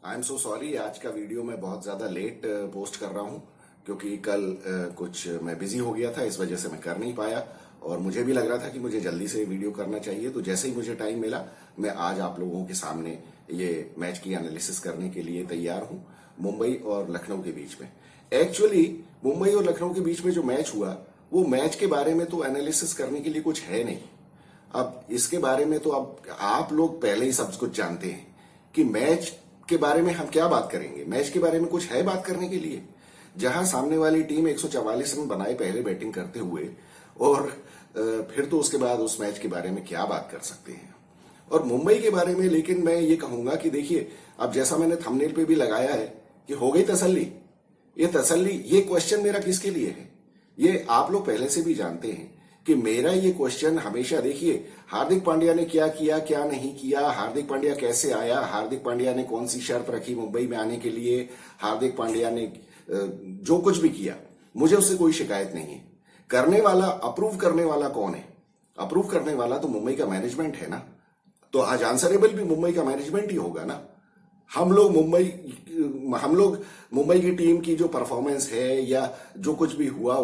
I am so sorry. आज का video मैं बहुत ज़्यादा लेट पोस्ट कर रहा हूँ क्योंकि कल कुछ मैं बिजी हो गया था, इस वजह से मैं कर नहीं पाया। और मुझे भी लग रहा था कि मुझे जल्दी से वीडियो करना चाहिए, तो जैसे ही मुझे टाइम मिला मैं आज आप लोगों के सामने ये मैच की एनालिसिस करने के लिए तैयार हूँ। मुंबई और लखनऊ के बीच में, एक्चुअली मुंबई और लखनऊ के बीच में जो मैच हुआ, वो मैच के बारे में तो एनालिसिस करने के लिए कुछ है नहीं। अब इसके बारे में तो अब आप लोग पहले ही सब कुछ जानते हैं कि मैच के बारे में हम क्या बात करेंगे। मैच के बारे में कुछ है बात करने के लिए? जहां सामने वाली टीम 144 रन बनाए पहले बैटिंग करते हुए, और फिर तो उसके बाद उस मैच के बारे में क्या बात कर सकते हैं। और मुंबई के बारे में लेकिन मैं ये कहूंगा कि देखिए, अब जैसा मैंने थंबनेल पे भी लगाया है कि हो गई तसल्ली। ये क्वेश्चन मेरा किसके लिए है, ये आप लोग पहले से भी जानते हैं कि मेरा ये क्वेश्चन हमेशा, देखिए हार्दिक पांड्या ने क्या किया क्या नहीं किया, हार्दिक पांड्या कैसे आया, हार्दिक पांड्या ने कौन सी शर्त रखी मुंबई में आने के लिए, हार्दिक पांड्या ने जो कुछ भी किया, मुझे उससे कोई शिकायत नहीं है। करने वाला, अप्रूव करने वाला कौन है? अप्रूव करने वाला तो मुंबई का मैनेजमेंट है ना। तो आज आंसरेबल भी मुंबई का मैनेजमेंट ही होगा ना। हम लोग मुंबई की टीम की जो परफॉर्मेंस है या जो कुछ भी हुआ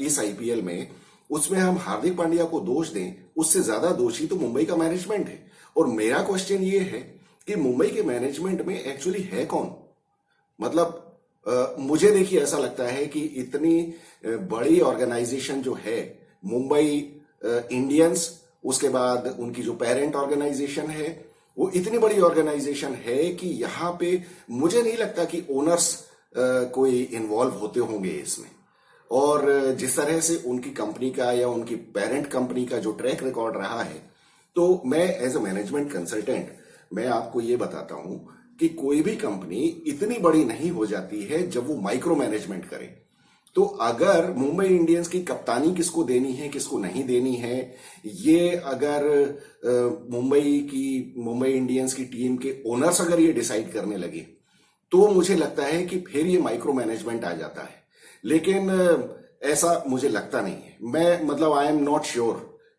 इस आईपीएल में, उसमें हम हार्दिक पांड्या को दोष दें, उससे ज्यादा दोषी तो मुंबई का मैनेजमेंट है। और मेरा क्वेश्चन ये है कि मुंबई के मैनेजमेंट में एक्चुअली है कौन? मतलब मुझे देखिए ऐसा लगता है कि इतनी बड़ी ऑर्गेनाइजेशन जो है मुंबई इंडियंस, उसके बाद उनकी जो पेरेंट ऑर्गेनाइजेशन है, वो इतनी बड़ी ऑर्गेनाइजेशन है कि यहां पे मुझे नहीं लगता कि ओनर्स कोई इन्वॉल्व होते होंगे इसमें। और जिस तरह से उनकी कंपनी का या उनकी पेरेंट कंपनी का जो ट्रैक रिकॉर्ड रहा है, तो मैं एज अ मैनेजमेंट कंसल्टेंट मैं आपको ये बताता हूं कि कोई भी कंपनी इतनी बड़ी नहीं हो जाती है जब वो माइक्रो मैनेजमेंट करे। तो अगर मुंबई इंडियंस की कप्तानी किसको देनी है किसको नहीं देनी है, ये अगर मुंबई इंडियंस की टीम के ओनर्स अगर ये डिसाइड करने लगे, तो मुझे लगता है कि फिर ये माइक्रो मैनेजमेंट आ जाता है। लेकिन ऐसा मुझे लगता नहीं है। मैं आई एम नॉट श्योर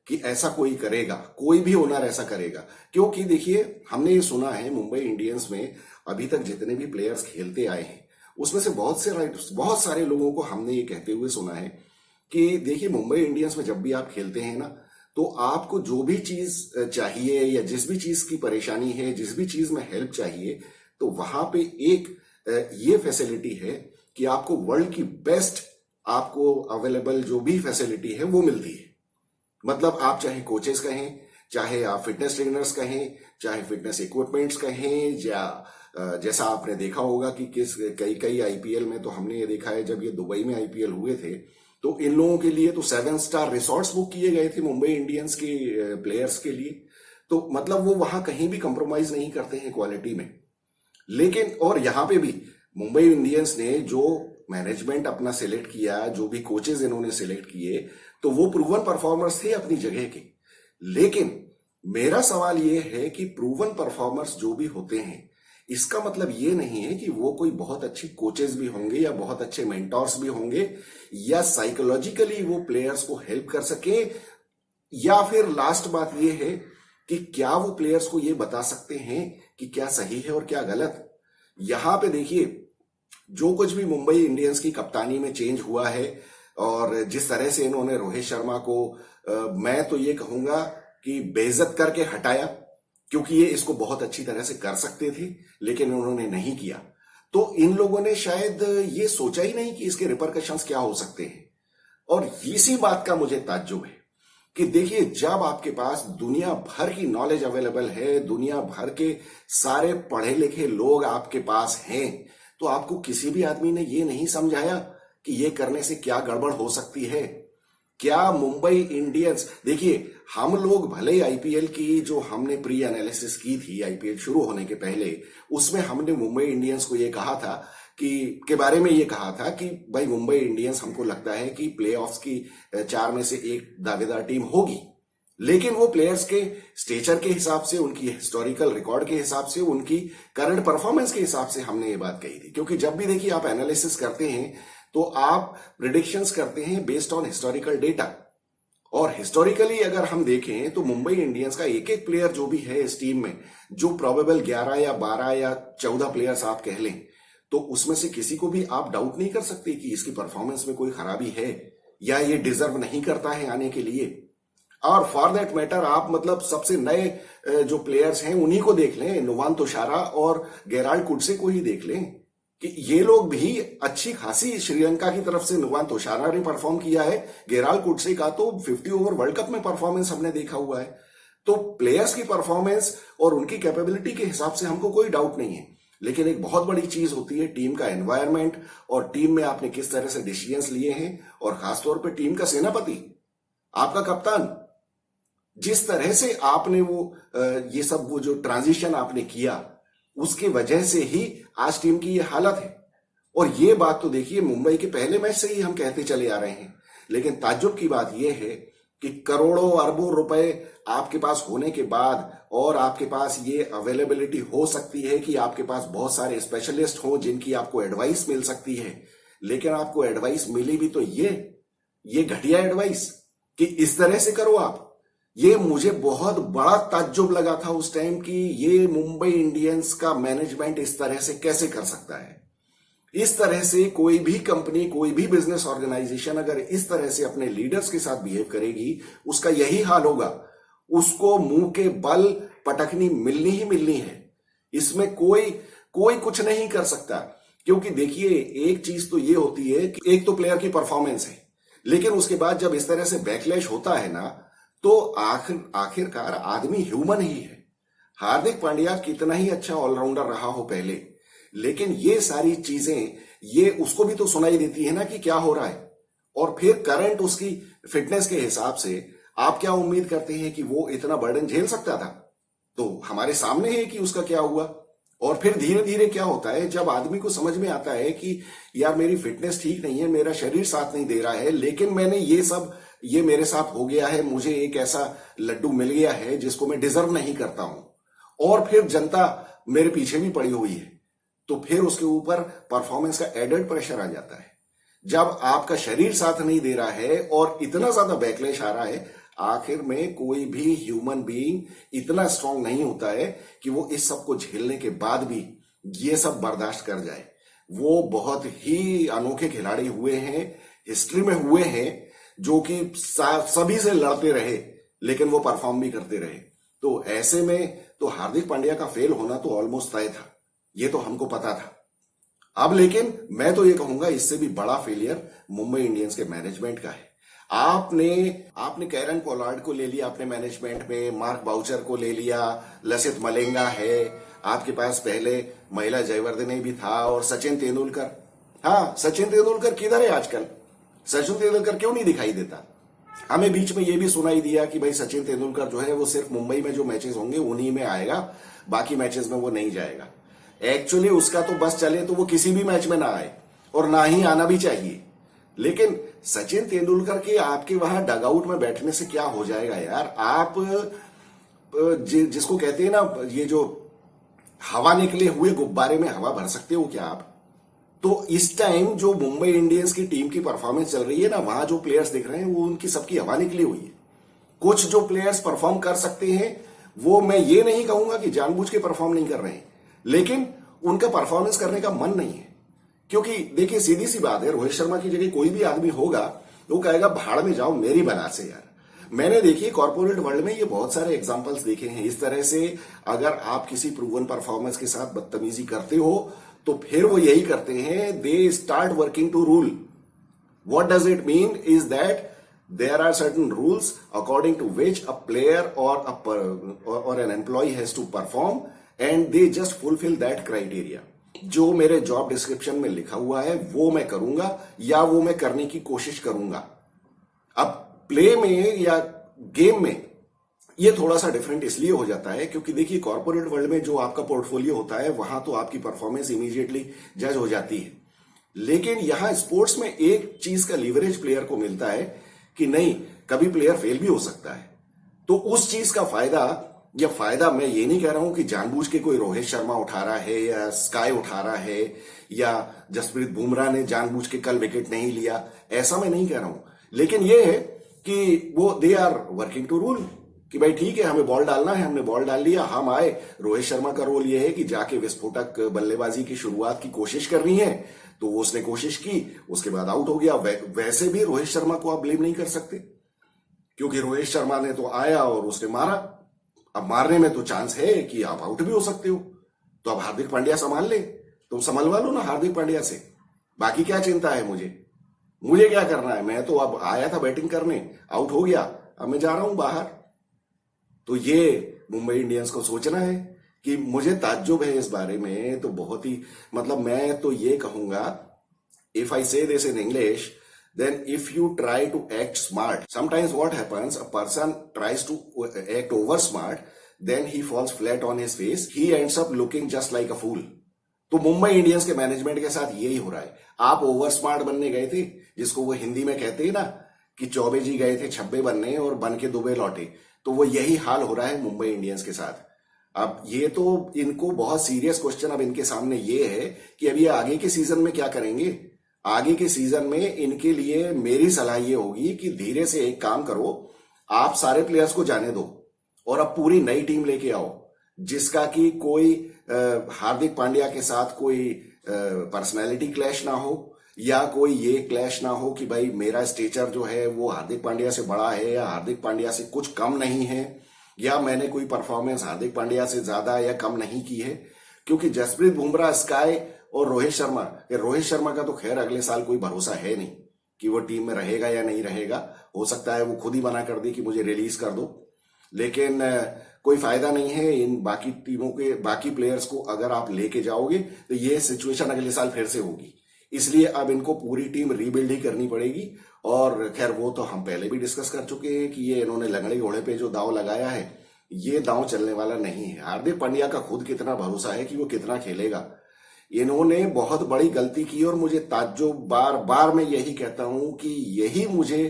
कि ऐसा कोई करेगा, कोई भी ओनर ऐसा करेगा। क्योंकि देखिए, हमने ये सुना है मुंबई इंडियंस में अभी तक जितने भी प्लेयर्स खेलते आए हैं, उसमें से बहुत सारे लोगों को हमने ये कहते हुए सुना है कि देखिए, मुंबई इंडियंस में जब भी आप खेलते हैं ना, तो आपको जो भी चीज चाहिए या जिस भी चीज की परेशानी है, जिस भी चीज में हेल्प चाहिए, तो वहां पे एक ये फैसिलिटी है कि आपको वर्ल्ड की बेस्ट, आपको अवेलेबल जो भी फैसिलिटी है वो मिलती है। मतलब आप चाहे कोचेस कहें, चाहे आप फिटनेस ट्रेनर्स कहें, चाहे फिटनेस इक्विपमेंट्स कहें, या जैसा आपने देखा होगा कि कई आईपीएल में तो हमने ये देखा है, जब ये दुबई में आईपीएल हुए थे तो इन लोगों के लिए तो 7 स्टार रिसोर्ट्स बुक किए गए थे मुंबई इंडियंस के प्लेयर्स के लिए। तो मतलब वो वहां कहीं भी कंप्रोमाइज नहीं करते हैं क्वालिटी में। लेकिन और यहां पे भी मुंबई इंडियंस ने जो मैनेजमेंट अपना सिलेक्ट किया, जो भी कोचेज इन्होंने सिलेक्ट किए, तो वो प्रूवन परफॉर्मर्स थे अपनी जगह के। लेकिन मेरा सवाल ये है कि प्रूवन परफॉर्मर्स जो भी होते हैं, इसका मतलब ये नहीं है कि वो कोई बहुत अच्छे कोचेज भी होंगे या बहुत अच्छे मेंटोर्स भी होंगे, या साइकोलॉजिकली वो प्लेयर्स को हेल्प कर सके, या फिर लास्ट बात ये है कि क्या वो प्लेयर्स को ये बता सकते हैं कि क्या सही है और क्या गलत। यहां पे देखिए, जो कुछ भी मुंबई इंडियंस की कप्तानी में चेंज हुआ है, और जिस तरह से इन्होंने रोहित शर्मा को मैं तो ये कहूंगा कि बेइज्जत करके हटाया, क्योंकि ये इसको बहुत अच्छी तरह से कर सकते थे लेकिन उन्होंने नहीं किया। तो इन लोगों ने शायद ये सोचा ही नहीं कि इसके रिपरकशंस क्या हो सकते हैं। और इसी बात का मुझे ताज्जुब है कि देखिए, जब आपके पास दुनिया भर की नॉलेज अवेलेबल है, दुनिया भर के सारे पढ़े लिखे लोग आपके पास हैं, तो आपको किसी भी आदमी ने ये नहीं समझाया कि ये करने से क्या गड़बड़ हो सकती है। क्या मुंबई इंडियंस, देखिए हम लोग भले ही आईपीएल की जो हमने प्री एनालिसिस की थी आईपीएल शुरू होने के पहले, उसमें हमने मुंबई इंडियंस को ये कहा था के बारे में ये कहा था कि भाई मुंबई इंडियंस, हमको लगता है कि प्लेऑफ्स की 4 में से एक दावेदार टीम होगी। लेकिन वो प्लेयर्स के स्टेचर के हिसाब से, उनकी हिस्टोरिकल रिकॉर्ड के हिसाब से, उनकी करंट परफॉर्मेंस के हिसाब से हमने ये बात कही थी। क्योंकि जब भी देखिए आप एनालिसिस करते हैं तो आप प्रिडिक्शंस करते हैं बेस्ड ऑन हिस्टोरिकल डेटा, और हिस्टोरिकली अगर हम देखें तो मुंबई इंडियंस का एक एक प्लेयर जो भी है इस टीम में, जो प्रोबेबल 11 या 12 या 14 प्लेयर्स आप कह लें, तो उसमें से किसी को भी आप डाउट नहीं कर सकते कि इसकी परफॉर्मेंस में कोई खराबी है या ये डिजर्व नहीं करता है आने के लिए। और फॉर दैट मैटर आप मतलब सबसे नए जो प्लेयर्स हैं उन्हीं को देख लें, नुवान तुषारा और गेराल्ड कुडसे को ही देख लें कि ये लोग भी अच्छी खासी श्रीलंका की तरफ से नुवान तुषारा ने परफॉर्म किया है। गेराल्ड कुडसे का तो 50 ओवर वर्ल्ड कप में परफॉर्मेंस हमने देखा हुआ है। तो प्लेयर्स की परफॉर्मेंस और उनकी कैपेबिलिटी के हिसाब से हमको कोई डाउट नहीं है, लेकिन एक बहुत बड़ी चीज होती है टीम का एनवायरनमेंट और टीम में आपने किस तरह से डिसीजंस लिए हैं, और खासतौर पर टीम का सेनापति, आपका कप्तान, जिस तरह से आपने ये सब वो जो ट्रांजिशन आपने किया उसकी वजह से ही आज टीम की ये हालत है। और ये बात तो देखिए मुंबई के पहले मैच से ही हम कहते चले आ रहे हैं, लेकिन ताज्जुब की बात यह है कि करोड़ों अरबों रुपए आपके पास होने के बाद और आपके पास ये अवेलेबिलिटी हो सकती है कि आपके पास बहुत सारे स्पेशलिस्ट हो जिनकी आपको एडवाइस मिल सकती है, लेकिन आपको एडवाइस मिली भी तो ये घटिया एडवाइस कि इस तरह से करो आप। ये मुझे बहुत बड़ा ताज्जुब लगा था उस टाइम कि ये मुंबई इंडियंस का मैनेजमेंट इस तरह से कैसे कर सकता है। इस तरह से कोई भी कंपनी, कोई भी बिजनेस ऑर्गेनाइजेशन अगर इस तरह से अपने लीडर्स के साथ बिहेव करेगी, उसका यही हाल होगा। उसको मुंह के बल पटकनी मिलनी ही मिलनी है। इसमें कोई कुछ नहीं कर सकता, क्योंकि देखिए एक चीज तो ये होती है कि एक तो प्लेयर की परफॉर्मेंस है, लेकिन उसके बाद जब इस तरह से बैकलैश होता है ना, तो आखिरकार आदमी ह्यूमन ही है। हार्दिक पांड्या कितना ही अच्छा ऑलराउंडर रहा हो पहले, लेकिन ये सारी चीजें ये उसको भी तो सुनाई देती है ना कि क्या हो रहा है। और फिर करंट उसकी फिटनेस के हिसाब से आप क्या उम्मीद करते हैं कि वो इतना बर्डन झेल सकता था? तो हमारे सामने है कि उसका क्या हुआ। और फिर धीरे धीरे क्या होता है, जब आदमी को समझ में आता है कि यार मेरी फिटनेस ठीक नहीं है, मेरा शरीर साथ नहीं दे रहा है, लेकिन मैंने ये मेरे साथ हो गया है, मुझे एक ऐसा लड्डू मिल गया है जिसको मैं डिजर्व नहीं करता हूं, और फिर जनता मेरे पीछे भी पड़ी हुई है, तो फिर उसके ऊपर परफॉर्मेंस का एडेड प्रेशर आ जाता है। जब आपका शरीर साथ नहीं दे रहा है और इतना ज्यादा बैकलैश आ रहा है, आखिर में कोई भी ह्यूमन बीइंग इतना स्ट्रांग नहीं होता है कि वो इस सब को झेलने के बाद भी ये सब बर्दाश्त कर जाए। वो बहुत ही अनोखे खिलाड़ी हुए हैं, हिस्ट्री में हुए हैं, जो कि सभी से लड़ते रहे लेकिन वो परफॉर्म भी करते रहे। तो ऐसे में तो हार्दिक पांड्या का फेल होना तो ऑलमोस्ट तय था, ये तो हमको पता था। अब लेकिन मैं तो ये कहूंगा इससे भी बड़ा फेलियर मुंबई इंडियंस के मैनेजमेंट का है। आपने कैरन पोलार्ड को ले लिया अपने मैनेजमेंट में, मार्क बाउचर को ले लिया, लसित मलिंगा है, आपके पास पहले महिला जयवर्धने भी था, और सचिन तेंदुलकर। हाँ, सचिन तेंदुलकर किधर है आजकल? सचिन तेंदुलकर क्यों नहीं दिखाई देता? हमें बीच में ये भी सुनाई दिया कि भाई सचिन तेंदुलकर जो है वो सिर्फ मुंबई में जो मैचेस होंगे उन्हीं में आएगा, बाकी मैचेस में वो नहीं जाएगा। एक्चुअली उसका तो बस चले तो वो किसी भी मैच में ना आए, और ना ही आना भी चाहिए। लेकिन सचिन तेंदुलकर के आपके वहां डगआउट में बैठने से क्या हो जाएगा यार? आप जिसको कहते हैं ना, ये जो हवा निकले हुए गुब्बारे में हवा भर सकते हो क्या आप? तो इस टाइम जो मुंबई इंडियंस की टीम की परफॉर्मेंस चल रही है ना, वहां जो प्लेयर्स दिख रहे हैं वो उनकी सबकी हवा निकली हुई है। कुछ जो प्लेयर्स परफॉर्म कर सकते हैं, वो मैं ये नहीं कहूंगा कि जानबूझ के परफॉर्म नहीं कर रहे हैं, लेकिन उनका परफॉर्मेंस करने का मन नहीं है। क्योंकि देखिए सीधी सी बात है, रोहित शर्मा की जगह कोई भी आदमी होगा वो कहेगा भाड़ में जाओ मेरी बना से यार। मैंने देखिए कॉर्पोरेट वर्ल्ड में ये बहुत सारे एग्जांपल्स देखे हैं इस तरह से। अगर आप किसी प्रूवन परफॉर्मेंस के साथ बदतमीजी करते हो तो फिर वो यही करते हैं, they start working to rule. What does it mean is that there are certain rules according to which a player or an employee has to perform, and they just fulfill that criteria. जो मेरे job description में लिखा हुआ है वो मैं करूंगा या वो मैं करने की कोशिश करूंगा। अब प्ले में या गेम में ये थोड़ा सा डिफरेंट इसलिए हो जाता है क्योंकि देखिए कॉर्पोरेट वर्ल्ड में जो आपका पोर्टफोलियो होता है वहां तो आपकी परफॉर्मेंस इमीडिएटली जज हो जाती है, लेकिन यहां स्पोर्ट्स में एक चीज का लीवरेज प्लेयर को मिलता है कि नहीं, कभी प्लेयर फेल भी हो सकता है। तो उस चीज का फायदा मैं ये नहीं कह रहा हूं कि जानबूझ के कोई रोहित शर्मा उठा रहा है या स्काई उठा रहा है या जसप्रीत बुमराह ने जानबूझ के कल विकेट नहीं लिया, ऐसा मैं नहीं कह रहा हूं। लेकिन यह है कि वो they are working to rule, कि भाई ठीक है हमें बॉल डालना है, हमने बॉल डाल लिया, हम आए। रोहित शर्मा का रोल ये है कि जाके विस्फोटक बल्लेबाजी की शुरुआत की कोशिश करनी है, तो वो उसने कोशिश की, उसके बाद आउट हो गया। वैसे भी रोहित शर्मा को आप ब्लेम नहीं कर सकते, क्योंकि रोहित शर्मा ने तो आया और उसने मारा। अब मारने में तो चांस है कि आप आउट भी हो सकते हो, तो अब हार्दिक पांड्या संभाल ले, तुम संभलवा लो ना हार्दिक पांड्या से। बाकी क्या चिंता है मुझे क्या करना है? मैं तो अब आया था बैटिंग करने, आउट हो गया, अब मैं जा रहा हूं बाहर। तो ये मुंबई इंडियंस को सोचना है कि मुझे ताज्जुब है इस बारे में। तो बहुत ही मतलब मैं तो ये कहूंगा, इफ आई से this in English, then if you try to act smart, sometimes what happens, a person tries to act over smart, then he falls flat on his face, he ends up looking just like a fool. तो Mumbai Indians के management के साथ यही हो रहा है। आप over smart बनने गए थे, जिसको वो हिंदी में कहते हैं ना कि चौबे जी गए थे छब्बे बनने और बन के दुबे लौटे, तो वो यही हाल हो रहा है मुंबई इंडियंस के साथ। अब ये तो इनको बहुत सीरियस क्वेश्चन अब इनके सामने ये है कि अब ये आगे के सीजन में क्या करेंगे। आगे के सीजन में इनके लिए मेरी सलाह ये होगी कि धीरे से एक काम करो, आप सारे प्लेयर्स को जाने दो और अब पूरी नई टीम लेके आओ, जिसका कि कोई हार्दिक पांड्या के साथ कोई पर्सनैलिटी क्लैश ना हो, या कोई ये क्लैश ना हो कि भाई मेरा स्टेचर जो है वो हार्दिक पांड्या से बड़ा है या हार्दिक पांड्या से कुछ कम नहीं है, या मैंने कोई परफॉर्मेंस हार्दिक पांड्या से ज्यादा या कम नहीं की है। क्योंकि जसप्रीत बुमराह, स्काई और रोहित शर्मा का तो खैर अगले साल कोई भरोसा है नहीं कि वो टीम में रहेगा या नहीं रहेगा। हो सकता है वो खुद ही मना कर दे कि मुझे रिलीज कर दो, लेकिन कोई फायदा नहीं है इन बाकी टीमों के बाकी प्लेयर्स को अगर आप लेके जाओगे तो ये सिचुएशन अगले साल फिर से होगी। इसलिए अब इनको पूरी टीम रीबिल्ड ही करनी पड़ेगी। और खैर वो तो हम पहले भी डिस्कस कर चुके हैं कि ये इन्होंने लंगड़े घोड़े पे जो दांव लगाया है, ये दांव चलने वाला नहीं है। हार्दिक पांड्या का खुद कितना भरोसा है कि वो कितना खेलेगा। इन्होंने बहुत बड़ी गलती की और मुझे ताज्जुब, बार बार मैं यही कहता हूं कि यही मुझे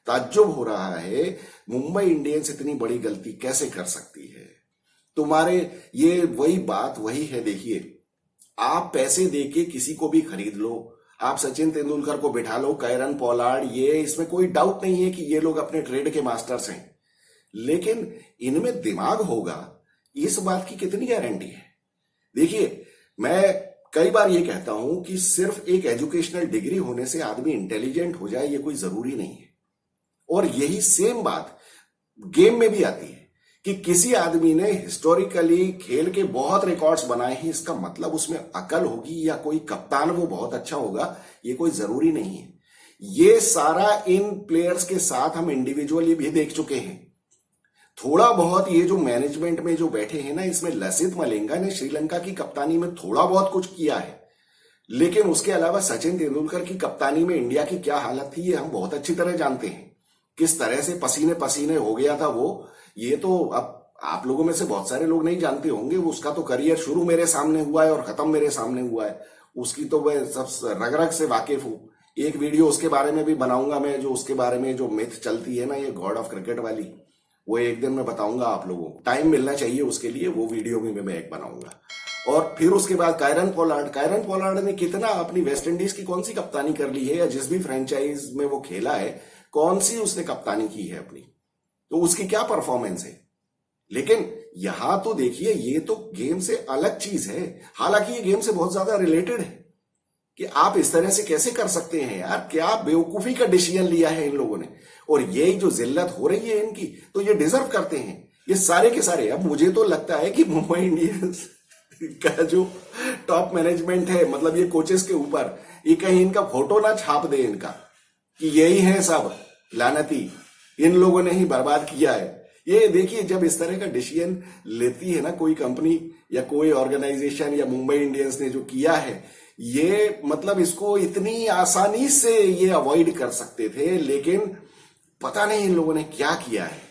ताज्जुब हो रहा है, मुंबई इंडियंस इतनी बड़ी गलती कैसे कर सकती है। तुम्हारे ये वही बात वही है, देखिए आप पैसे देके किसी को भी खरीद लो, आप सचिन तेंदुलकर को बिठा लो, कैरन पोलार्ड, ये इसमें कोई डाउट नहीं है कि ये लोग अपने ट्रेड के मास्टर्स हैं, लेकिन इनमें दिमाग होगा, इस बात की कितनी गारंटी है। देखिए मैं कई बार ये कहता हूं कि सिर्फ एक एजुकेशनल डिग्री होने से आदमी इंटेलिजेंट हो जाए ये कोई जरूरी नहीं है। और यही सेम बात गेम में भी आती है कि किसी आदमी ने हिस्टोरिकली खेल के बहुत रिकॉर्ड्स बनाए हैं, इसका मतलब उसमें अकल होगी या कोई कप्तान वो बहुत अच्छा होगा, ये कोई जरूरी नहीं है। ये सारा इन प्लेयर्स के साथ हम इंडिविजुअली भी देख चुके हैं। थोड़ा बहुत ये जो मैनेजमेंट में जो बैठे हैं ना, इसमें लसित मलिंगा ने श्रीलंका की कप्तानी में थोड़ा बहुत कुछ किया है, लेकिन उसके अलावा सचिन तेंदुलकर की कप्तानी में इंडिया की क्या हालत थी ये हम बहुत अच्छी तरह जानते हैं। किस तरह से पसीने पसीने हो गया था वो, ये तो अब आप लोगों में से बहुत सारे लोग नहीं जानते होंगे। उसका तो करियर शुरू मेरे सामने हुआ है और खत्म मेरे सामने हुआ है, उसकी तो मैं सब रग रग से वाकिफ हूं। एक वीडियो उसके बारे में भी बनाऊंगा मैं, जो उसके बारे में जो मिथ चलती है ना ये गॉड ऑफ क्रिकेट वाली, वो एक दिन मैं बताऊंगा आप लोगों को। टाइम मिलना चाहिए उसके लिए, वो वीडियो भी मैं एक बनाऊंगा। और फिर उसके बाद कैरन पोलार्ड ने कितना अपनी वेस्ट इंडीज की कौन सी कप्तानी कर ली है, या जिस भी फ्रेंचाइज में वो खेला है कौन सी उसने कप्तानी की है अपनी, तो उसकी क्या परफॉर्मेंस है। लेकिन यहां तो देखिए ये तो गेम से अलग चीज है, हालांकि ये गेम से बहुत ज्यादा रिलेटेड है कि आप इस तरह से कैसे कर सकते हैं यार, क्या बेवकूफी का डिसीजन लिया है इन लोगों ने। और ये जो जिल्लत हो रही है इनकी, तो ये डिजर्व करते हैं ये सारे के सारे। अब मुझे तो लगता है कि मुंबई इंडियंस का जो टॉप मैनेजमेंट है, मतलब ये कोचेस के ऊपर, ये कहीं इनका फोटो ना छाप दे इनका कि यही है सब लानती, इन लोगों ने ही बर्बाद किया है। ये देखिए जब इस तरह का डिसीजन लेती है ना कोई कंपनी या कोई ऑर्गेनाइजेशन, या मुंबई इंडियंस ने जो किया है, ये मतलब इसको इतनी आसानी से ये अवॉइड कर सकते थे, लेकिन पता नहीं इन लोगों ने क्या किया है।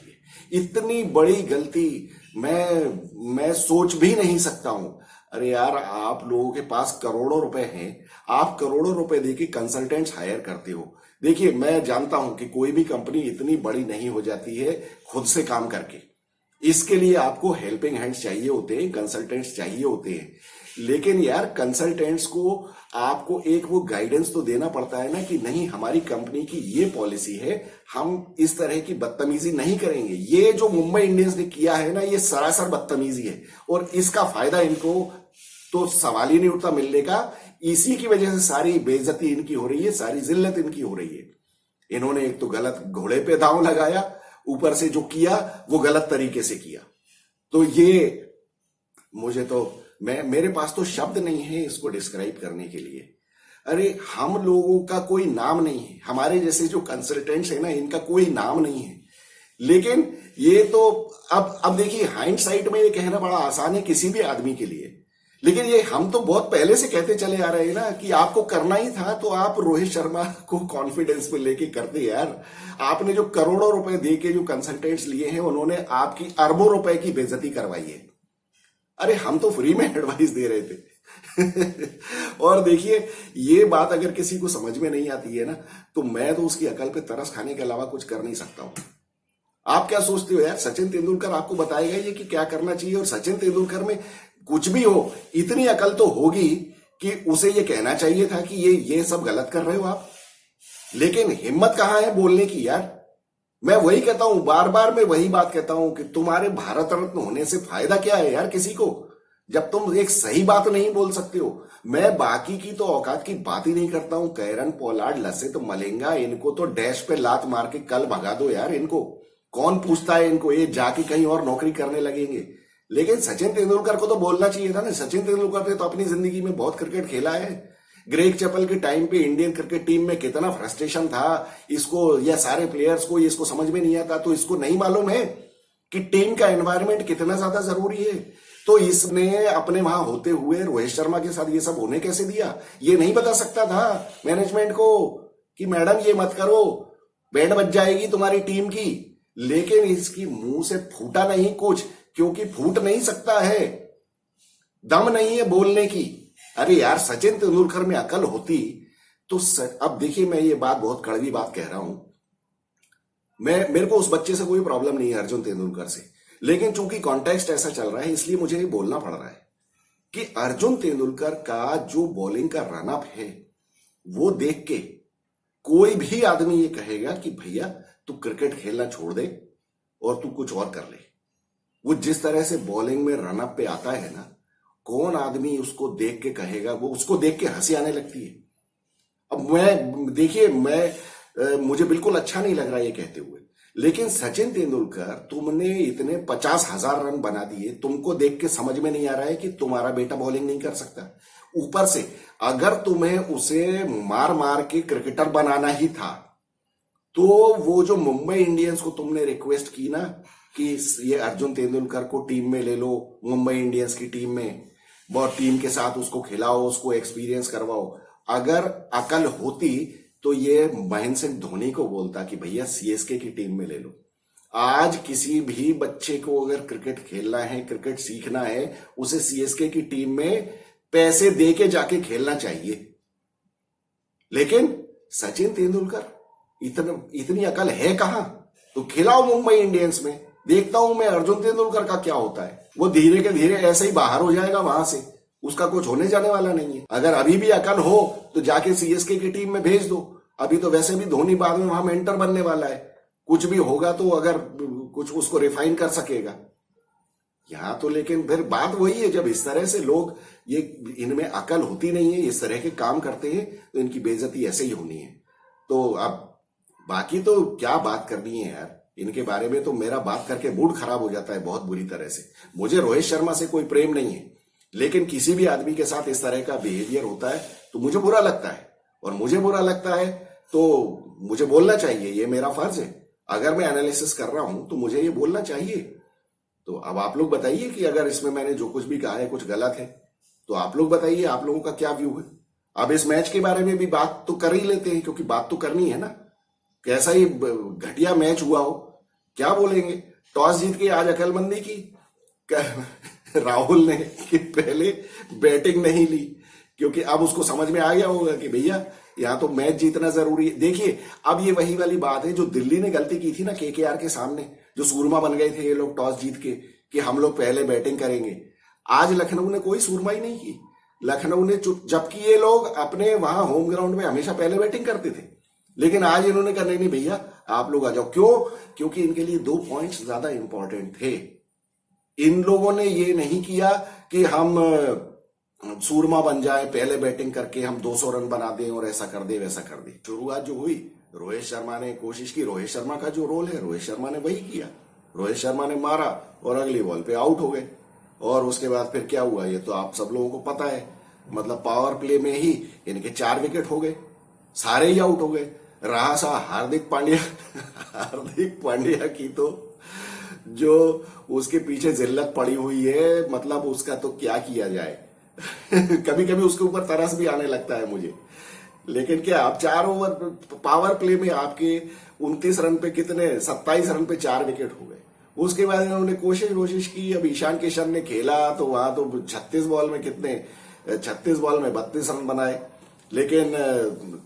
इतनी बड़ी गलती मैं सोच भी नहीं सकता हूं। अरे यार आप लोगों के पास करोड़ों रुपए हैं, आप करोड़ों रुपए देके कंसल्टेंट्स हायर करते हो। देखिए मैं जानता हूं कि कोई भी कंपनी इतनी बड़ी नहीं हो जाती है खुद से काम करके, इसके लिए आपको हेल्पिंग हैंड्स चाहिए होते हैं, कंसल्टेंट्स चाहिए होते हैं। लेकिन यार कंसल्टेंट्स को आपको एक वो गाइडेंस तो देना पड़ता है ना कि नहीं, हमारी कंपनी की ये पॉलिसी है, हम इस तरह की बदतमीजी नहीं करेंगे। ये जो मुंबई इंडियंस ने किया है ना, ये सरासर बदतमीजी है और इसका फायदा इनको तो सवाल ही नहीं उठता मिलने का। इसी की वजह से सारी बेइज्जती इनकी हो रही है, सारी जिल्लत इनकी हो रही है। इन्होंने एक तो गलत घोड़े पे दांव लगाया, ऊपर से जो किया वो गलत तरीके से किया। तो ये मुझे तो मेरे पास तो शब्द नहीं है इसको डिस्क्राइब करने के लिए। अरे हम लोगों का कोई नाम नहीं है, हमारे जैसे जो कंसल्टेंट्स है ना, इनका कोई नाम नहीं है। लेकिन ये तो अब देखिए, हाइंडसाइट में ये कहना बड़ा आसान है किसी भी आदमी के लिए, लेकिन ये हम तो बहुत पहले से कहते चले आ रहे हैं ना कि आपको करना ही था तो आप रोहित शर्मा को कॉन्फिडेंस में लेके करते यार। आपने जो करोड़ों रुपए दे के जो कंसल्टेंट्स लिए हैं, उन्होंने आपकी अरबों रुपए की बेइज्जती करवाई है। अरे हम तो फ्री में एडवाइस दे रहे थे। और देखिए, ये बात अगर किसी को समझ में नहीं आती है ना, तो मैं तो उसकी अकल पे तरस खाने के अलावा कुछ कर नहीं सकता हूं। आप क्या सोचते हो यार, सचिन तेंदुलकर आपको बताएगा ये कि क्या करना चाहिए? और सचिन तेंदुलकर में कुछ भी हो, इतनी अकल तो होगी कि उसे ये कहना चाहिए था कि ये सब गलत कर रहे हो आप। लेकिन हिम्मत कहां है बोलने की यार। मैं वही कहता हूं, बार बार मैं वही बात कहता हूं कि तुम्हारे भारत रत्न होने से फायदा क्या है यार किसी को, जब तुम एक सही बात नहीं बोल सकते हो। मैं बाकी की तो औकात की बात ही नहीं करता हूं। कैरन पोलार्ड, लसित मलिंगा, इनको तो डैश पे लात मार के कल भगा दो यार। इनको कौन पूछता है? इनको ये जाके कहीं और नौकरी करने लगेंगे। लेकिन सचिन तेंदुलकर को तो बोलना चाहिए था ना। सचिन तेंदुलकर ने तो अपनी जिंदगी में बहुत क्रिकेट खेला है। ग्रेग चैपल के टाइम पे इंडियन क्रिकेट टीम में कितना फ्रस्ट्रेशन था इसको, या सारे प्लेयर्स को, ये इसको समझ में नहीं आता। तो इसको नहीं मालूम है कि टीम का एनवायरनमेंट कितना ज्यादा जरूरी है। तो इसने अपने वहां होते हुए रोहित शर्मा के साथ ये सब होने कैसे दिया? ये नहीं बता सकता था मैनेजमेंट को कि मैडम ये मत करो, बैंड बज जाएगी तुम्हारी टीम की। लेकिन इसकी मुंह से फूटा नहीं कुछ, क्योंकि फूट नहीं सकता है, दम नहीं है बोलने की। अरे यार, सचिन तेंदुलकर में अकल होती तो अब देखिए, मैं ये बात बहुत कड़वी बात कह रहा हूं। मेरे को उस बच्चे से कोई प्रॉब्लम नहीं है, अर्जुन तेंदुलकर से। लेकिन चूंकि कॉन्टेक्स्ट ऐसा चल रहा है, इसलिए मुझे ये बोलना पड़ रहा है कि अर्जुन तेंदुलकर का जो बॉलिंग का रनअप है, वो देख के कोई भी आदमी ये कहेगा कि भैया तू क्रिकेट खेलना छोड़ दे और तू कुछ और कर ले। वो जिस तरह से बॉलिंग में रनअप पे आता है ना, कौन आदमी उसको देख के कहेगा? वो उसको देख के हंसी आने लगती है। अब मुझे बिल्कुल अच्छा नहीं लग रहा ये कहते हुए, लेकिन सचिन तेंदुलकर, तुमने इतने 50,000 रन बना दिए, तुमको देख के समझ में नहीं आ रहा है कि तुम्हारा बेटा बॉलिंग नहीं कर सकता? ऊपर से अगर तुम्हें उसे मार मार के क्रिकेटर बनाना ही था, तो वो जो मुंबई इंडियंस को तुमने रिक्वेस्ट की ना कि ये अर्जुन तेंदुलकर को टीम में ले लो, मुंबई इंडियंस की टीम में, और टीम के साथ उसको खिलाओ, उसको एक्सपीरियंस करवाओ। अगर अकल होती तो ये महेंद्र सिंह धोनी को बोलता कि भैया सीएसके की टीम में ले लो। आज किसी भी बच्चे को अगर क्रिकेट खेलना है, क्रिकेट सीखना है, उसे सीएसके की टीम में पैसे दे के जाके खेलना चाहिए। लेकिन सचिन तेंदुलकर, इतनी अकल है कहां? तो खिलाओ मुंबई इंडियंस में, देखता हूं मैं अर्जुन तेंदुलकर का क्या होता है। वो धीरे के धीरे ऐसे ही बाहर हो जाएगा वहां से, उसका कुछ होने जाने वाला नहीं है। अगर अभी भी अकल हो तो जाके सीएसके की टीम में भेज दो। अभी तो वैसे भी धोनी बाद में वहां मेंटर बनने वाला है, कुछ भी होगा तो अगर कुछ उसको रिफाइन कर सकेगा। यहां तो लेकिन फिर बात वही है, जब इस तरह से लोग, ये इनमें अकल होती नहीं है, इस तरह के काम करते हैं, तो इनकी बेइज्जती ऐसे ही होनी है। तो अब बाकी तो क्या बात करनी है यार, इनके बारे में तो मेरा बात करके मूड खराब हो जाता है बहुत बुरी तरह से। मुझे रोहित शर्मा से कोई प्रेम नहीं है, लेकिन किसी भी आदमी के साथ इस तरह का बिहेवियर होता है तो मुझे बुरा लगता है। और मुझे बुरा लगता है तो मुझे बोलना चाहिए, ये मेरा फर्ज है। अगर मैं एनालिसिस कर रहा हूं तो मुझे ये बोलना चाहिए। तो अब आप लोग बताइए कि अगर इसमें मैंने जो कुछ भी कहा है कुछ गलत है, तो आप लोग बताइए, आप लोगों का क्या व्यू है। अब इस मैच के बारे में भी बात तो कर ही लेते हैं, क्योंकि बात तो करनी है ना। कैसा ही घटिया मैच हुआ हो, क्या बोलेंगे? टॉस जीत के आज अकलमंदी की राहुल ने कि पहले बैटिंग नहीं ली, क्योंकि अब उसको समझ में आ गया होगा कि भैया यहाँ तो मैच जीतना जरूरी है। देखिए, अब ये वही वाली बात है जो दिल्ली ने गलती की थी ना केकेआर के सामने, जो सूरमा बन गए थे ये लोग टॉस जीत के कि हम लोग पहले बैटिंग करेंगे। आज लखनऊ ने कोई सूरमा ही नहीं की। लखनऊ ने चुप, जबकि ये लोग अपने वहां होम ग्राउंड में हमेशा पहले बैटिंग करते थे, लेकिन आज इन्होंने कहा नहीं भैया आप लोग आ जाओ। क्यों? क्योंकि इनके लिए 2 पॉइंट्स ज्यादा इंपॉर्टेंट थे। इन लोगों ने ये नहीं किया कि हम सूरमा बन जाए, पहले बैटिंग करके हम 200 रन बना दें और ऐसा कर दे वैसा कर दे। शुरुआत जो हुई, रोहित शर्मा ने कोशिश की, रोहित शर्मा का जो रोल है रोहित शर्मा ने वही किया, रोहित शर्मा ने मारा और अगली बॉल पे आउट हो गए। और उसके बाद फिर क्या हुआ ये तो आप सब लोगों को पता है, मतलब पावर प्ले में ही इनके 4 विकेट हो गए, सारे ही आउट हो गए। रहा सा हार्दिक पांड्या हार्दिक पांड्या की तो जो उसके पीछे जिल्लत पड़ी हुई है, मतलब उसका तो क्या किया जाए कभी कभी उसके ऊपर तरस भी आने लगता है मुझे। लेकिन क्या आप 4 ओवर पावर प्ले में आपके 29 रन पे कितने 27 रन पे 4 विकेट हो गए। उसके बाद इन्होंने कोशिश की, अब ईशान किशन ने खेला तो वहां तो 36 बॉल में 32 रन बनाए, लेकिन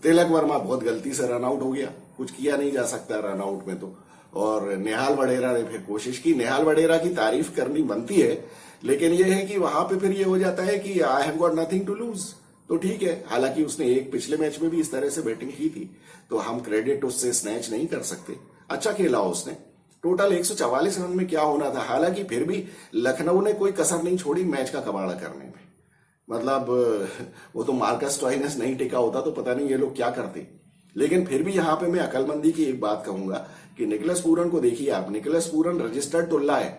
तिलक वर्मा बहुत गलती से रन आउट हो गया, कुछ किया नहीं जा सकता रन आउट में तो। और नेहाल वडेरा ने फिर कोशिश की, नेहाल वडेरा की तारीफ करनी बनती है, लेकिन यह है कि वहां पे फिर ये हो जाता है कि I have got nothing to lose, तो ठीक है। हालांकि उसने एक पिछले मैच में भी इस तरह से बैटिंग की थी, तो हम क्रेडिट उससे स्नैच नहीं कर सकते, अच्छा खेला उसने। टोटल 144 रन में क्या होना था, हालांकि फिर भी लखनऊ ने कोई कसर नहीं छोड़ी मैच का कबाड़ा करने में। मतलब वो तो मार्कस स्टोइनिस नहीं टिका होता तो पता नहीं ये लोग क्या करते। लेकिन फिर भी यहां पे मैं अकलमंदी की एक बात कहूंगा कि निकोलस पूरन को देखिए आप, निकोलस पूरन रजिस्टर्ड टुल्ला है,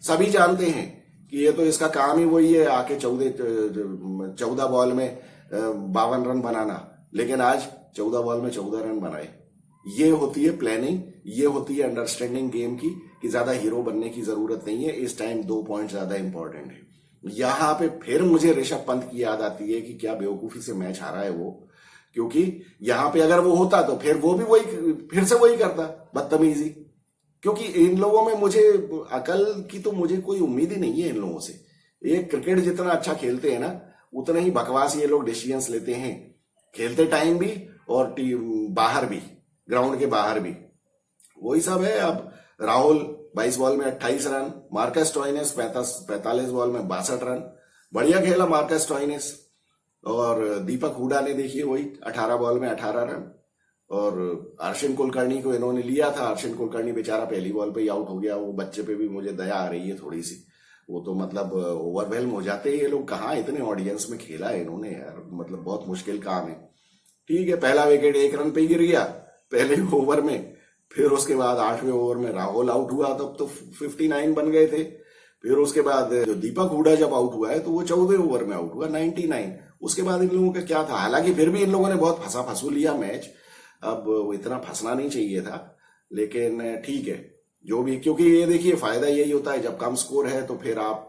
सभी जानते हैं कि ये तो इसका काम ही वही है आके 14 बॉल में 52 रन बनाना, लेकिन आज 14 बॉल में 14 रन बनाए। ये होती है प्लानिंग, ये होती है अंडरस्टैंडिंग गेम की, कि ज्यादा हीरो बनने की जरूरत नहीं है, इस टाइम 2 पॉइंट ज्यादा इंपॉर्टेंट है। यहां पे फिर मुझे ऋषभ पंत की याद आती है कि क्या बेवकूफी से मैच हारा है वो, क्योंकि यहां पे अगर वो होता तो फिर वो भी फिर से वही करता, बदतमीजी। क्योंकि इन लोगों में मुझे अकल की तो मुझे कोई उम्मीद ही नहीं है इन लोगों से। ये क्रिकेट जितना अच्छा खेलते हैं ना, उतना ही बकवास ये लोग डिसीजंस लेते हैं, खेलते टाइम भी और बाहर भी, ग्राउंड के बाहर भी वही सब है। अब राहुल 22 बॉल में 28 रन, मार्कस स्टोइनिस 45 बॉल में 62 रन, बढ़िया खेला मार्कस स्टोइनिस। और दीपक हुडा ने देखिए वही 18 बॉल में 18 रन। और अर्शिन कुलकर्णी को इन्होंने लिया था, अर्शिन कुलकर्णी बेचारा पहली बॉल पे ही आउट हो गया। वो बच्चे पे भी मुझे दया आ रही है थोड़ी सी, वो तो मतलब ओवरवेल्म हो जाते हैं ये लोग, कहाँ इतने ऑडियंस में खेला है इन्होंने यार, मतलब बहुत मुश्किल काम है। ठीक है, पहला विकेट 1 रन पे ही गिर गया पहले ओवर में, फिर उसके बाद 8वें ओवर में राहुल आउट हुआ, तब तो 59 बन गए थे। फिर उसके बाद जो दीपक हुडा जब आउट हुआ है तो वो 14वें ओवर में आउट हुआ, 99। उसके बाद इन लोगों का क्या था, हालांकि फिर भी इन लोगों ने बहुत फंसू लिया मैच, अब वो इतना फंसना नहीं चाहिए था, लेकिन ठीक है जो भी। क्योंकि ये देखिए फायदा यही होता है जब कम स्कोर है तो फिर आप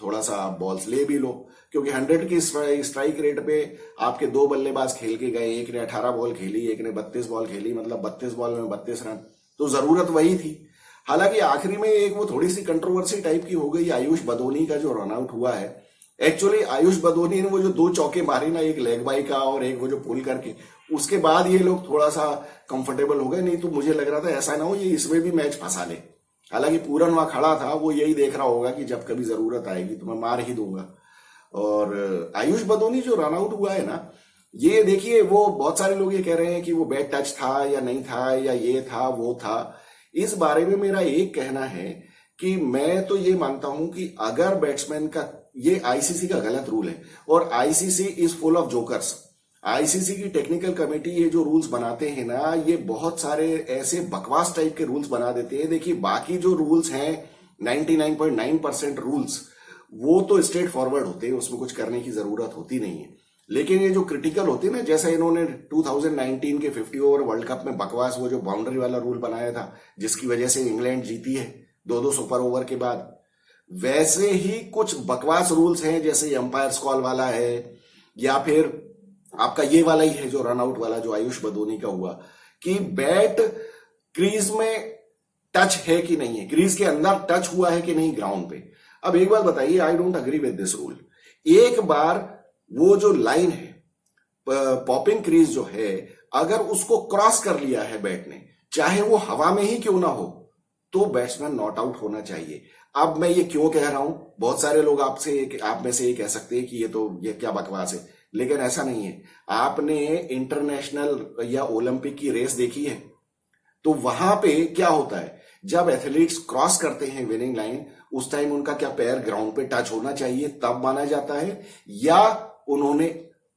थोड़ा सा बॉल्स ले भी लो, क्योंकि 100 की स्ट्राइक रेट पे आपके 2 बल्लेबाज खेल के गए, एक ने 18 बॉल खेली, एक ने 32 बॉल खेली, मतलब 32 बॉल में 32 रन, तो जरूरत वही थी। हालांकि आखिरी में एक वो थोड़ी सी कंट्रोवर्सी टाइप की हो गई, आयुष बदोनी का जो रन आउट हुआ है। एक्चुअली आयुष बदोनी ने वो जो 2 चौके मारे ना, एक लेग बाई का और एक वो जो पुल करके, उसके बाद ये लोग थोड़ा सा कंफर्टेबल हो गए, नहीं तो मुझे लग रहा था ऐसा ना हो ये इसमें भी मैच फंसा ले। हालांकि पूरन वहां खड़ा था, वो यही देख रहा होगा कि जब कभी जरूरत आएगी तो मैं मार ही दूंगा। और आयुष बदोनी जो रन आउट हुआ है ना, ये देखिए वो बहुत सारे लोग ये कह रहे हैं कि वो बैड टच था या नहीं था, या ये था वो था। इस बारे में मेरा एक कहना है कि मैं तो ये मानता हूं कि अगर बैट्समैन का, ये आईसीसी का गलत रूल है, और ICC is full of jokers. ICC की टेक्निकल कमेटी ये जो रूल्स बनाते हैं ना, ये बहुत सारे ऐसे बकवास टाइप के रूल्स बना देते हैं। देखिए बाकी जो रूल्स हैं 99.9% रूल्स वो तो स्ट्रेट फॉरवर्ड होते हैं, उसमें कुछ करने की जरूरत होती नहीं है। लेकिन ये जो क्रिटिकल होते हैं ना, जैसा इन्होंने 2019 के 50 ओवर वर्ल्ड कप में बकवास वो जो बाउंड्री वाला रूल बनाया था, जिसकी वजह से इंग्लैंड जीती है 2-2 सुपर ओवर के बाद, वैसे ही कुछ बकवास रूल्स हैं, जैसे अंपायर कॉल वाला है, या फिर आपका ये वाला ही है जो रन आउट वाला जो आयुष बदोनी का हुआ, कि बैट क्रीज में टच है कि नहीं है, क्रीज के अंदर टच हुआ है कि नहीं ग्राउंड पे। अब एक बात बताइए, I don't agree with this rule. एक बार वो जो लाइन है पॉपिंग क्रीज जो है, अगर उसको क्रॉस कर लिया है बैट ने, चाहे वो हवा में ही क्यों ना हो, तो बैट्समैन नॉट आउट होना चाहिए। अब मैं ये क्यों कह रहा हूं, बहुत सारे लोग आप में से ये कह सकते हैं कि ये क्या बकवास है, लेकिन ऐसा नहीं है। आपने इंटरनेशनल या ओलंपिक की रेस देखी है? तो वहां पे क्या होता है, जब एथलीट्स क्रॉस करते हैं विनिंग लाइन, उस टाइम उनका क्या पैर ग्राउंड पे टच होना चाहिए तब माना जाता है, या उन्होंने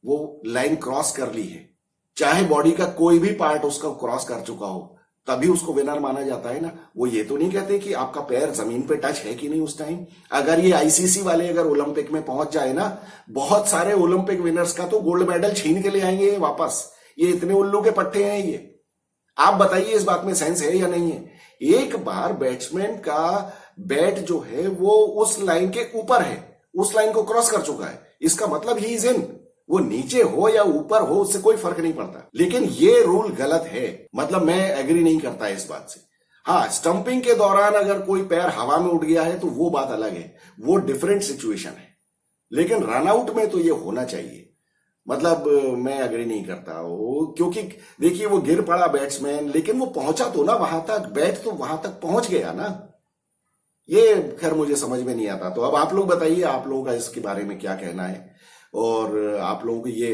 वो लाइन क्रॉस कर ली है, चाहे बॉडी का कोई भी पार्ट उसका क्रॉस कर चुका हो, तभी उसको विनर माना जाता है ना। वो ये तो नहीं कहते कि आपका पैर जमीन पे टच है कि नहीं उस टाइम। अगर ये आईसीसी वाले अगर ओलंपिक में पहुंच जाए ना, बहुत सारे ओलंपिक विनर्स का तो गोल्ड मेडल छीन के ले आएंगे वापस। ये इतने उल्लू के पट्टे हैं ये। आप बताइए इस बात में सेंस है या नहीं है? एक बार बैट्समैन का बैट जो है वो उस लाइन के ऊपर है, उस लाइन को क्रॉस कर चुका है, इसका मतलब ही इज इन। वो नीचे हो या ऊपर हो उससे कोई फर्क नहीं पड़ता, लेकिन ये रूल गलत है। मतलब मैं एग्री नहीं करता इस बात से। हाँ, स्टंपिंग के दौरान अगर कोई पैर हवा में उड़ गया है तो वो बात अलग है, वो डिफरेंट सिचुएशन है, लेकिन रन आउट में तो ये होना चाहिए। मतलब मैं एग्री नहीं करता वो, क्योंकि देखिए वो गिर पड़ा बैट्समैन, लेकिन वो पहुंचा तो ना वहां तक, बैट तो वहां तक पहुंच गया ना। ये खैर मुझे समझ में नहीं आता। तो अब आप लोग बताइए, आप लोगों का इसके बारे में क्या कहना है, और आप लोगों को ये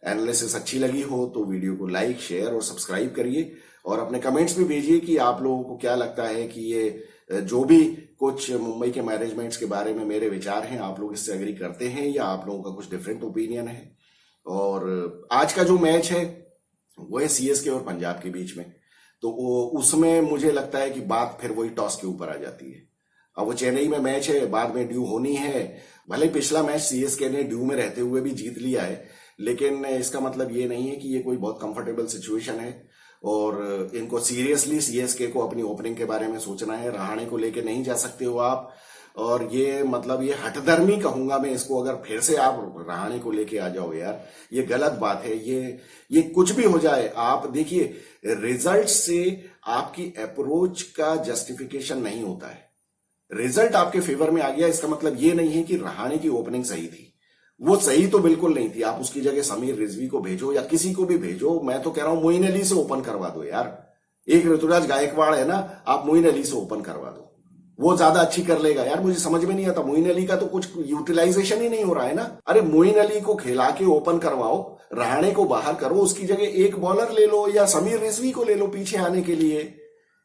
एनालिसिस अच्छी लगी हो तो वीडियो को लाइक, शेयर और सब्सक्राइब करिए, और अपने कमेंट्स भी भेजिए कि आप लोगों को क्या लगता है कि ये जो भी कुछ मुंबई के मैनेजमेंट्स के बारे में मेरे विचार हैं, आप लोग इससे एग्री करते हैं या आप लोगों का कुछ डिफरेंट ओपिनियन है। और आज का जो मैच है वो है सीएसके और पंजाब के बीच में, तो उसमें मुझे लगता है कि बात फिर वही टॉस के ऊपर आ जाती है। अब वो चेन्नई में मैच है, बाद में ड्यू होनी है। भले पिछला मैच सीएसके ने ड्यू में रहते हुए भी जीत लिया है, लेकिन इसका मतलब ये नहीं है कि ये कोई बहुत कंफर्टेबल सिचुएशन है, और इनको सीरियसली सीएसके को अपनी ओपनिंग के बारे में सोचना है। रहाणे को लेके नहीं जा सकते हो आप, और ये मतलब ये हठधर्मी कहूंगा मैं इसको, अगर फिर से आप रहाणे को लेके आ जाओ यार, ये गलत बात है। ये कुछ भी हो जाए, आप देखिए रिजल्ट से आपकी अप्रोच का जस्टिफिकेशन नहीं होता है। रिजल्ट आपके फेवर में आ गया, इसका मतलब ये नहीं है कि रहाणे की ओपनिंग सही थी। वो सही तो बिल्कुल नहीं थी। आप उसकी जगह समीर रिजवी को भेजो या किसी को भी भेजो। मैं तो कह रहा हूं मोइन अली से ओपन करवा दो यार। एक ऋतुराज गायकवाड़ है ना, आप मोइन अली से ओपन करवा दो, वो ज्यादा अच्छी कर लेगा यार। मुझे समझ में नहीं आता, मोइन अली का तो कुछ यूटिलाइजेशन ही नहीं हो रहा है ना। अरे मोइन अली को खिला के ओपन करवाओ, रहाणे को बाहर करो, उसकी जगह एक बॉलर ले लो या समीर रिजवी को ले लो पीछे आने के लिए।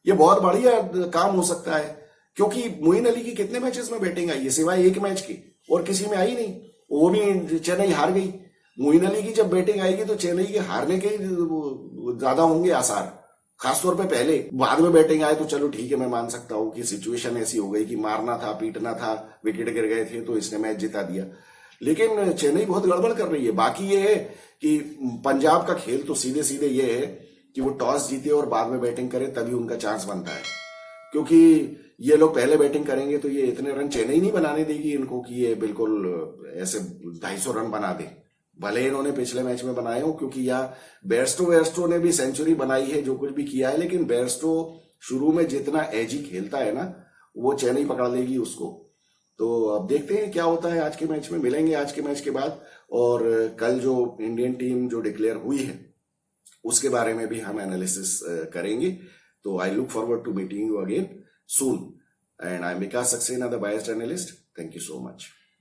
ये बहुत बढ़िया काम हो सकता है, क्योंकि मोइन अली की कितने मैचेस में बैटिंग आई है सिवाय एक मैच की, और किसी में आई नहीं, वो भी चेन्नई हार गई। मोइन अली की जब बैटिंग आएगी तो चेन्नई के हारने के ज्यादा होंगे आसार, खासतौर पे पहले। बाद में बैटिंग आए तो चलो ठीक है, मैं मान सकता हूं कि सिचुएशन ऐसी हो गई कि मारना था, पीटना था, विकेट गिर गए थे तो इसने मैच जिता दिया, लेकिन चेन्नई बहुत गड़बड़ कर रही है। बाकी ये है कि पंजाब का खेल तो सीधे सीधे ये है कि वो टॉस जीते और बाद में बैटिंग करे, तभी उनका चांस बनता है। क्योंकि ये लोग पहले बैटिंग करेंगे तो ये इतने रन चेन्नई नहीं बनाने देगी इनको कि ये बिल्कुल ऐसे 250 रन बना दे। भले इन्होंने पिछले मैच में बनाए हो, क्योंकि यहाँ बेयरस्टो ने भी सेंचुरी बनाई है, जो कुछ भी किया है, लेकिन बेयरस्टो शुरू में जितना एजी खेलता है ना, वो चेन्नई पकड़ लेगी उसको। तो अब देखते हैं क्या होता है आज के मैच में। मिलेंगे आज के मैच के बाद, और कल जो इंडियन टीम जो डिक्लेयर हुई है उसके बारे में भी हम एनालिसिस करेंगे। So I look forward to meeting you again soon. And I'm Vikas Saxena, the biased analyst. Thank you so much.